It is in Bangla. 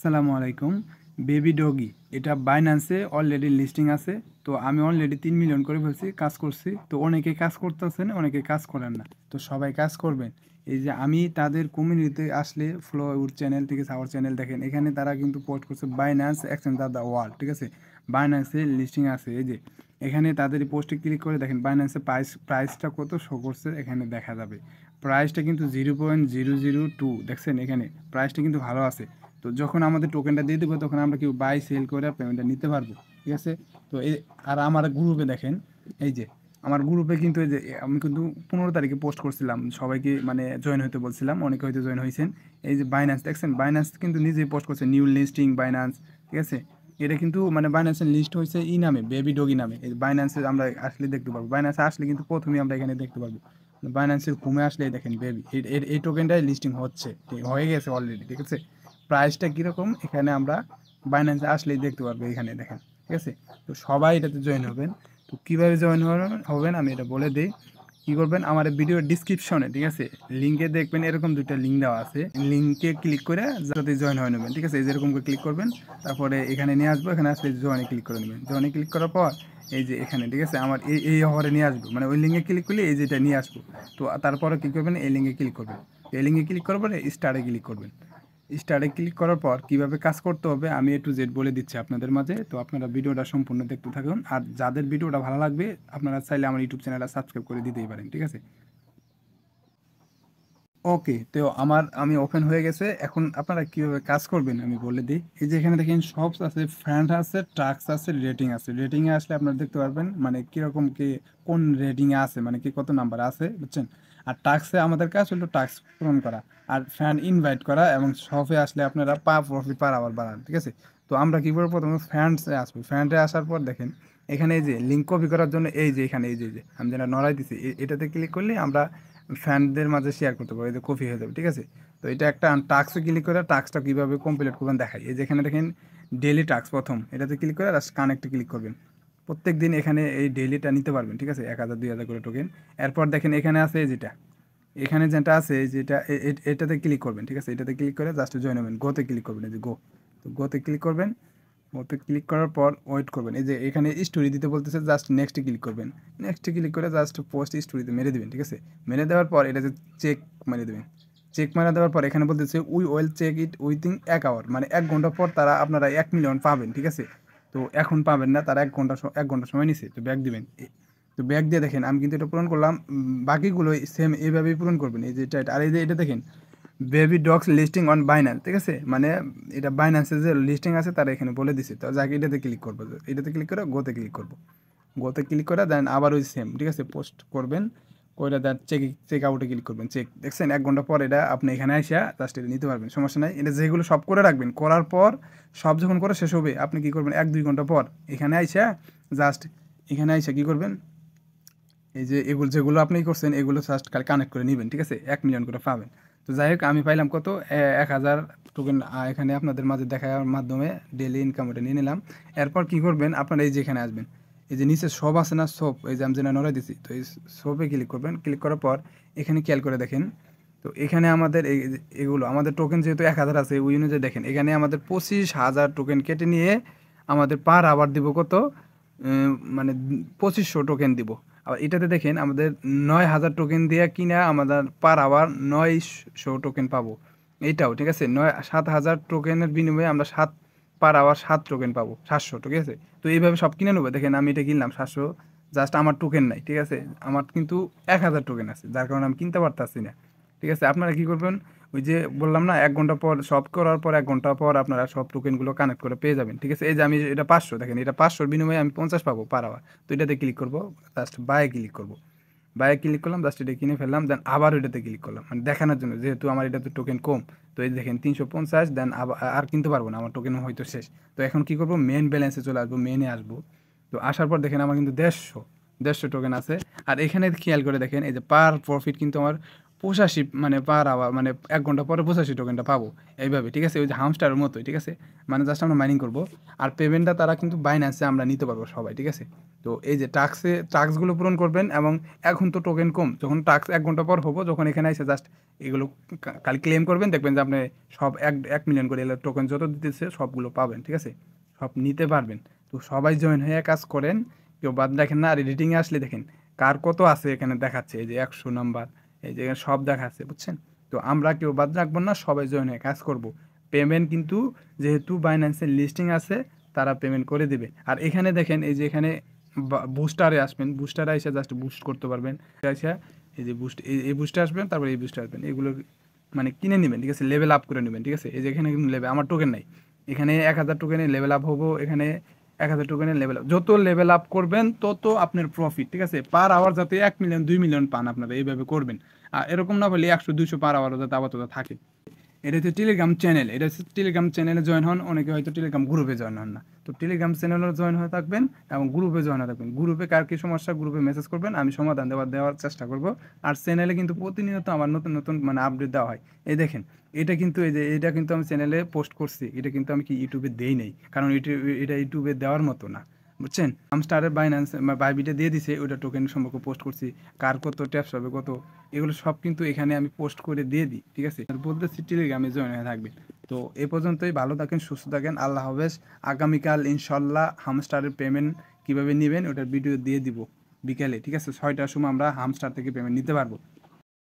আসসালামু আলাইকুম। বেবি ডগি এটা বাইন্যান্সে অলরেডি লিস্টিং আছে। তো আমি অলরেডি 3 মিলিয়ন করে ফেলছি, কাজ করছি। তো অনেকে কাজ করতেছেন, অনেকে কাজ করেন না। তো সবাই কাজ করবেন। এই যে আমি তাদের কমিউনিটিতে আসলে ফ্লোউড চ্যানেল থেকে সাওয়ার চ্যানেল দেখেন, এখানে তারা কিন্তু পোস্ট করছে Binance exchange of the world, ঠিক আছে? বাইন্যান্সে লিস্টিং আছে। এই যে এখানে তাদের পোস্টে ক্লিক করে দেখেন বাইন্যান্সের প্রাইসটা কত শো করছে, এখানে দেখা যাবে। প্রাইসটা কিন্তু 0.002 দেখছেন, এখানে প্রাইসটা কিন্তু ভালো আছে। তো যখন আমাদের টোকেনটা দিয়ে দেবো তখন আমরা কেউ বাই সেল করে পেমেন্টটা নিতে পারবো, ঠিক আছে? তো এই আর আমার গ্রুপে দেখেন, এই যে আমার গ্রুপে কিন্তু এই যে আমি কিন্তু 15 তারিখে পোস্ট করছিলাম, সবাইকে মানে জয়েন হতে বলছিলাম, অনেকে হয়তো জয়েন হয়েছেন। এই যে বাইন্যান্স দেখছেন, বাইন্যান্স কিন্তু নিজেই পোস্ট করছে নিউ লিস্টিং বাইন্যান্স, ঠিক আছে? এটা কিন্তু মানে বাইন্যান্সের লিস্ট হয়েছে ই নামে, বেবি ডগি নামে। এই বাইন্যান্সে আমরা আসলে দেখতে পারবো, বাইন্যান্সে আসলে কিন্তু প্রথমেই আমরা এখানে দেখতে পারবো। বাইন্যান্সের ঘুমে আসলে দেখেন বেবি এই টোকেনটাই লিস্টিং হচ্ছে, ঠিক হয়ে গেছে অলরেডি, ঠিক আছে? প্রাইসটা কীরকম এখানে আমরা বাইন্যান্সে আসলেই দেখতে পারবো, এখানে দেখেন, ঠিক আছে? তো সবাই এটাতে জয়েন হবেন। তো কীভাবে জয়েন হবেন আমি এটা বলে দিই। কী করবেন, আমার ভিডিওর ডিসক্রিপশনে, ঠিক আছে, লিঙ্কে দেখবেন এরকম দুইটা লিঙ্ক দেওয়া আছে। লিঙ্কে ক্লিক করে যাতে জয়েন হয়ে নেবেন, ঠিক আছে? এই যেরকম করে ক্লিক করবেন, তারপরে এখানে নিয়ে আসবো, এখানে আসলে জয়েনে ক্লিক করে নেবেন। জয়েনে ক্লিক করার পর এই যে এখানে, ঠিক আছে, আমার এই অফারে নিয়ে আসবো, মানে ওই লিঙ্কে ক্লিক করলে এই যেটা নিয়ে আসবো। তো তারপরে কী করবেন, এই লিঙ্কে ক্লিক করবেন। এই লিঙ্কে ক্লিক করার পরে স্টারে ক্লিক করবেন। স্টারে ক্লিক করার পর কীভাবে কাজ করতে হবে আমি A to Z বলে দিচ্ছি আপনাদের মাঝে। তো আপনারা ভিডিওটা সম্পূর্ণ দেখতে থাকুন। আর যাদের ভিডিওটা ভালো লাগবে আপনারা চাইলে আমার ইউটিউব চ্যানেলটা সাবস্ক্রাইব করে দিতেই পারেন, ঠিক আছে? ওকে, তো আমি ওপেন হয়ে গেছে। এখন আপনারা কীভাবে কাজ করবেন আমি বলে দিই। এই যে এখানে দেখেন শপস আছে, ফ্রেন্ড আছে, টাস্ক আছে, রেটিং আছে। রেটিংয়ে আসলে আপনারা দেখতে পারবেন মানে কীরকম কি কোন রেটিংয়ে আছে, মানে কি কত নাম্বার আছে, বুঝছেন? আর টাস্কে আমাদের কাজ হলো টাস্ক পূরণ করা, আর ফ্যান ইনভাইট করা, এবং শপে আসলে আপনারা প্রফিট পার আওয়ার বাড়ান, ঠিক আছে? তো আমরা কী করবো, প্রথমে ফ্যান্ডসে আসবো। ফ্যান্ডে আসার পর দেখেন এখানে এই যে লিঙ্ক কপি করার জন্য এই যে এখানে এই যে আমি যেটা নড়াই দিছি এটাতে ক্লিক করলে আমরা ফ্যানদের মাঝে শেয়ার করতে পারবো, এতে কপি হয়ে যাবে, ঠিক আছে? তো এটা একটা টাস্কে ক্লিক করে টাস্কটা কীভাবে কমপ্লিট করবেন দেখাই। এই যেখানে দেখেন ডেলি টাস্ক, প্রথম এটাতে ক্লিক করে কানেক্টে ক্লিক করবেন। প্রত্যেক দিন এখানে এই ডেলিটা নিতে পারবেন, ঠিক আছে? 1000 2000 করে টোকেন। এরপর দেখেন এখানে আছে এখানে যেটা আছে যেটা এটাতে ক্লিক করবেন, ঠিক আছে? এটাতে ক্লিক করে জাস্ট জয়েন হবেন, গোতে ক্লিক করবেন, এই যে গো। তো গোতে ক্লিক করবেন। ওতে ক্লিক করার পর ওয়েট করবেন। এই যে এখানে স্টোরি দিতে বলতেছে, জাস্ট নেক্সটে ক্লিক করবেন। নেক্সটে ক্লিক করে জাস্ট পোস্ট স্টোরিতে মেরে দিবেন, ঠিক আছে? মেরে দেওয়ার পর এটা যে চেক মেরে দেবেন। চেক মারা দেওয়ার পর এখানে বলতেছে we will check it within 1 hour, মানে 1 ঘন্টা পর তারা আপনারা 1 মিলিয়ন পাবেন, ঠিক আছে? তো এখন পাবেন না, তারা 1 ঘন্টা সময় নিছে, তো ব্যাক দিবেন। তো ব্যাক দিয়ে দেখেন আমি কিন্তু এটা পূরণ করলাম। বাকিগুলো সেম এইভাবেই পূরণ করবেন। এই যে এটা আর এই যে এটা দেখেন baby dogs listing on Binance, ঠিক আছে? মানে এটা বাইন্যান্সে যে লিস্টিং আছে তারা এখানে বলে দিছে। তো যাকে এটাতে ক্লিক করবো, এটাতে ক্লিক করে গোতে ক্লিক করবো। গোতে ক্লিক করে দেন আবার ওই সেম, ঠিক আছে, পোস্ট করবেন। করে দেন চেক আউটে ক্লিক করবেন। চেক দেখছেন 1 ঘন্টা পর এটা আপনি এখানে আসা জাস্ট এটা নিতে পারবেন, সমস্যা নাই। এটা যেগুলো সব করে রাখবেন, করার পর সব যখন করে শেষ হবে আপনি কী করবেন, 1-2 ঘন্টা পর এখানে আইসা জাস্ট এখানে আইসা কী করবেন, এই যে এগুলো যেগুলো আপনি করছেন এগুলো জাস্ট কানেক্ট করে নেবেন, ঠিক আছে? 1 মিলিয়ন করে পাবেন। তো যাই হোক আমি পাইলাম কত, 1000 টোকেন এখানে আপনাদের মাঝে দেখার মাধ্যমে ডেলি ইনকাম ওটা নিয়ে নিলাম। এরপর কী করবেন, আপনারা এই যে এখানে আসবেন, এই যে নিচে সব আছে না, সব এই যে আমি যেটা নড়াই দিছি, তো এই সবে ক্লিক করবেন। ক্লিক করার পর এখানে খেয়াল করে দেখেন, তো এখানে আমাদের এগুলো আমাদের টোকেন যেহেতু 1000 আছে ওই অনুযায়ী দেখেন এখানে আমাদের 25,000 টোকেন কেটে নিয়ে আমাদের পার আওয়ার দিব কত, মানে 2500 টোকেন দিব। আবার এটাতে দেখেন আমাদের 9000 টোকেন দিয়ে কিনা আমাদের পার আওয়ার 900 টোকেন পাবো। এইটাও ঠিক আছে, 7000 টোকেনের বিনিময়ে আমরা পার আওয়ার 7 টোকেন পাবো, 700, ঠিক আছে? তো এইভাবে সব কিনে নেবো। দেখেন আমি এটা কিনলাম 700, জাস্ট আমার টোকেন নাই, ঠিক আছে? আমার কিন্তু 1000 টোকেন আছে, যার কারণে আমি কিনতে পারতাছি না, ঠিক আছে? আপনারা কী করবেন, ওই যে বললাম না 1 ঘন্টা পর সব করার পর 1 ঘন্টা পর আপনারা সব টোকেনগুলো কানেক্ট করে পেয়ে যাবেন, ঠিক আছে? এই যে আমি এটা 500, দেখেন এটা 500-র বিনিময়ে আমি 50 পাবো পার আওয়ার। তো এটাতে ক্লিক করবো, জাস্ট বায়ে ক্লিক করবো। বায়ে ক্লিক করলাম, জাস্ট এটা কিনে ফেললাম, দেন আবার ওইটাতে ক্লিক করলাম, মানে দেখানোর জন্য যেহেতু আমার এটাতে টোকেন কম। তো এই দেখেন 350, দেন আবার আর কিনতে পারবো না, আমার টোকেন হয়তো শেষ। তো এখন কী করবো, মেন ব্যালেন্সে চলে আসবো, মেনে আসবো। তো আসার পর দেখেন আমার কিন্তু 150 টোকেন আছে। আর এখানে খেয়াল করে দেখেন এই যে পার প্রফিট কিন্তু আমার 85 মানে পার আওয়ার মানে 1 ঘন্টা পরে 85 টোকেনটা পাবো এইভাবে, ঠিক আছে? ওই যে হামস্টারের মতোই, ঠিক আছে? মানে জাস্ট আমরা মাইনিং করব আর পেমেন্টটা তারা কিন্তু বাইন্যান্সে আমরা নিতে পারবো সবাই, ঠিক আছে? তো এই যে টাস্কগুলো পূরণ করবেন এবং এখন তো টোকেন কম, যখন টাস্ক 1 ঘন্টা পর হবো, যখন এখানে এসে জাস্ট এগুলো খালি ক্লেম করবেন, দেখবেন যে আপনি সব 1 মিলিয়ন করে এলো টোকেন যত দিতেছে সবগুলো পাবেন, ঠিক আছে? সব নিতে পারবেন। তো সবাই জয়েন হয়ে কাজ করেন, কেউ বাদ রাখেন না। আর এডিটিংয়ে আসলে দেখেন কার কত আছে এখানে দেখাচ্ছে, এই যে 100 নাম্বার, এই যে এখানে সব দেখাচ্ছে, বুঝছেন? তো আমরা কেউ বাদ রাখবো না, সবাই জয়েন হয়ে কাজ করব। পেমেন্ট কিন্তু যেহেতু বাইন্যান্সের লিস্টিং আছে, তারা পেমেন্ট করে দেবে। আর এখানে দেখেন এই যে এখানে বুস্টারে আসবেন, বুস্টারে এসে জাস্ট বুস্ট করতে পারবেন। এসে এই যে বুস্ট, এই বুস্টে আসবেন, তারপরে এই বুস্টে আসবেন, এগুলো মানে কিনে নেবেন, ঠিক আছে? লেভেল আপ করে নেবেন, ঠিক আছে? এই যে এখানে কিন্তু লেভেল, আমার টোকেন নাই, এখানে 1000 টোকেনে লেভেল আপ হবো, এখানে 1000 টোকেনের লেভেল আপ, যত লেভেল আপ করবেন তত আপনার প্রফিট, ঠিক আছে? পার আওয়ার যাতে 1 মিলিয়ন 2 মিলিয়ন পান আপনারা, এইভাবে করবেন। আর এরকম না হলে 100 200 পার আওয়ারও যাতে আপাতত থাকে। এটা হচ্ছে টেলিগ্রাম চ্যানেল, এটা হচ্ছে টেলিগ্রাম চ্যানেলে জয়েন হন, অনেকে হয়তো টেলিগ্রাম গ্রুপে জয়েন হন না। তো টেলিগ্রাম চ্যানেলে জয়েন হয়ে থাকবেন এবং গ্রুপে জয়েন হয়ে থাকবেন। গ্রুপে কার কি সমস্যা গ্রুপে মেসেজ করবেন, আমি সমাধান দেওয়ার চেষ্টা করব। আর চ্যানেলে কিন্তু প্রতিনিয়ত আমার নতুন নতুন মানে আপডেট দেওয়া হয়। এই দেখেন, এটা কিন্তু এই যে এটা কিন্তু আমি চ্যানেলে পোস্ট করছি, এটা কিন্তু আমি কি ইউটিউবে দেই নাই, কারণ এটা ইউটিউবে দেওয়ার মতো না, বুঝছেন? আমস্টারের বাইন্যান্স বাইবিটে দিয়ে দিছে, ওইটা টোকেন সম্পর্কে পোস্ট করছি, কার কত ট্যাপস হবে কত, এগুলো সব কিন্তু এখানে আমি পোস্ট করে দিয়ে দিই, ঠিক আছে? আর বলতেছি টেলিগ্রামে জয়েন হয়ে থাকবেন। তো এ পর্যন্তই, ভালো থাকেন, সুস্থ থাকেন, আল্লাহ হাফেজ। আগামীকাল ইনশাল্লাহ হামস্টারের পেমেন্ট কীভাবে নেবেন ওটার ভিডিও দিয়ে দিব বিকেলে, ঠিক আছে? 6টার সময় আমরা হামস্টার থেকে পেমেন্ট নিতে পারবো।